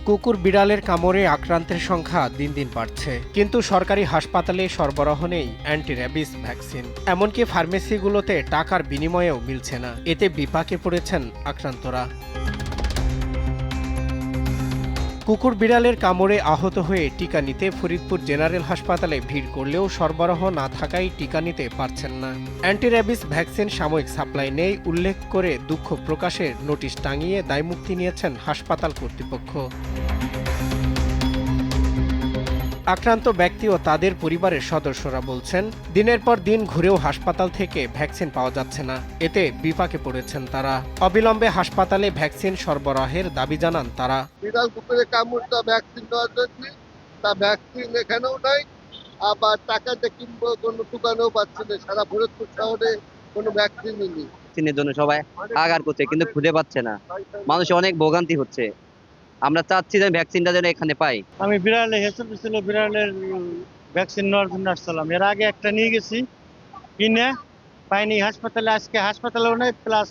কুকুর বিড়ালের কামড়ে আক্রান্তের সংখ্যা দিন দিন বাড়ছে, কিন্তু সরকারি হাসপাতালে সরবরাহ নেই অ্যান্টি র্যাবিস ভ্যাকসিন। এমনকি ফার্মেসিগুলোতে টাকার বিনিময়েও মিলছে না। এতে বিপাকে পড়েছেন আক্রান্তরা। কুকুর বিড়ালের কামড়ে আহত হয়ে টিকা নিতে ফরিদপুর জেনারেল হাসপাতালে ভিড় করলেও সরবরাহ না থাকায় টিকা নিতে পারছেন না। অ্যান্টি র্যাবিস ভ্যাকসিন সাময়িক সাপ্লাই নেই উল্লেখ করে দুঃখ প্রকাশের নোটিশ টাঙিয়ে দায়মুক্তি নিয়েছেন হাসপাতাল কর্তৃপক্ষ। আক্রান্ত ব্যক্তি ও তাদের পরিবারের সদস্যরা বলছেন, দিনের পর দিন ঘুরেও হাসপাতাল থেকে ভ্যাকসিন পাওয়া যাচ্ছে না। এতে বিপাকে পড়েছেন তারা। অবিলম্বে হাসপাতালে ভ্যাকসিন সরবরাহের দাবি জানান তারা। বিড়াল কুকুরের কামড়টা ভ্যাকসিন দেওয়ার জন্য তা ভ্যাকসিন এখানেও নাই, আবার টাকাতে কিনবো কোনো দোকানেও পাচ্ছি না। সারা ফরিদপুর শহরে কোনো ভ্যাকসিনই নেই। ভ্যাকসিনের জন্য সবাই আগার করছে, কিন্তু খুঁজে পাচ্ছে না। মানুষের অনেক ভোগান্তি হচ্ছে। আমরা চাচ্ছি যে ভ্যাকসিনটা যেন এখানে পাই। আমি বিড়ালে ছিল বিড়ালের ভ্যাকসিন নেওয়ার জন্য আসছিলাম। এর আগে একটা নিয়ে গেছি, কিনে পাইনি। হাসপাতালে আজকে হাসপাতালেও নেই, প্লাস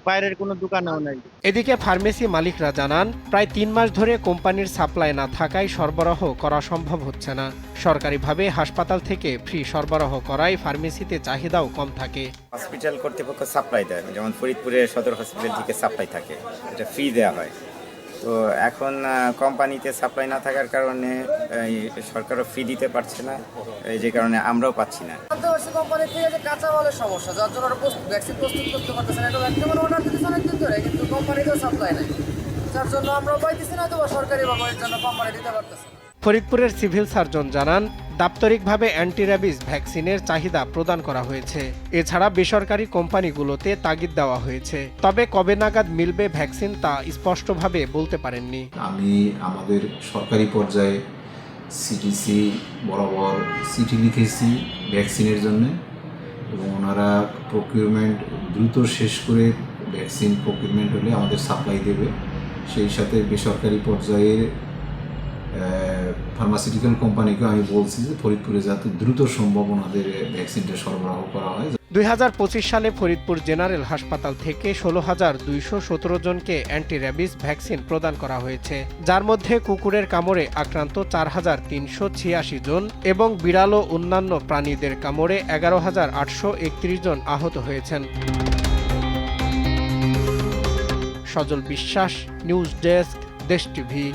বাইরের কোনো দোকানেও নেই। এদিকে ফার্মেসি মালিকরা জানান, প্রায় 3 মাস ধরে কোম্পানির সাপ্লাই না থাকায় সরবরাহ করা সম্ভব হচ্ছে না। সরকারিভাবে হাসপাতাল থেকে ফ্রি সরবরাহ করায় ফার্মেসিতে চাহিদাও কম থাকে। হসপিটাল কর্তৃপক্ষ সাপ্লাই দেয়, যেমন ফরিদপুরের সদর হসপিটাল থেকে সাপ্লাই থাকে, এটা ফ্রি দেওয়া হয়। তো এখন কোম্পানিতে সাপ্লাই না থাকার কারণে সরকারও ফ্রি দিতে পারছে না, যে কারণে আমরাও পাচ্ছি না। কোম্পানি থেকে যে কাঁচামালের সমস্যা, যার জন্য ভ্যাকসিন প্রস্তুত করতে পারতেছে না। যেমন অর্ডার দিতেছে অনেকদিন ধরে, কিন্তু কোম্পানিতেও সাপ্লাই নাই, যার জন্য আমরা পাইতেছি না। তো সরকারি ব্যবহারের জন্য কোম্পানি দিতে পারতেছে না। ফরিদপুরের সিভিল সার্জন জানান, দাপ্তরিকভাবে অ্যান্টি র্যাবিস ভ্যাকসিনের চাহিদা প্রদান করা হয়েছে। এছাড়া বেসরকারি কোম্পানিগুলোতে তাগিদ দেওয়া হয়েছে। তবে কবে নাগাদ মিলবে ভ্যাকসিন তা স্পষ্টভাবে বলতে পারেননি। আমি আমাদের সরকারি পর্যায়ে সিটিসি বরাবর চিঠি লিখেছি ভ্যাকসিনের জন্য, এবং ওনারা প্রকিউরমেন্ট দ্রুত শেষ করে ভ্যাকসিন প্রকিউরমেন্ট হলে আমাদের সাপ্লাই দেবে। সেই সাথে বেসরকারি পর্যায়ে ফার্মাসিউটিক্যাল কোম্পানিকে আমি বলছি যে ফরিদপুরে যাতে দ্রুত সম্ভব ওনাদের ভ্যাকসিনটা সরবরাহ করা হয়। 2025 সালে ফরিদপুর জেনারেল হাসপাতাল থেকে 16,217 জনকে অ্যান্টি র্যাবিস ভ্যাকসিন প্রদান করা হয়েছে, যার মধ্যে কুকুরের কামড়ে আক্রান্ত 4,386 জন এবং বিড়াল ও অন্যান্য প্রাণীদের কামড়ে 11,831 জন আহত হয়েছেন। সজল বিশ্বাস, নিউজ ডেস্ক, দেশ টিভি।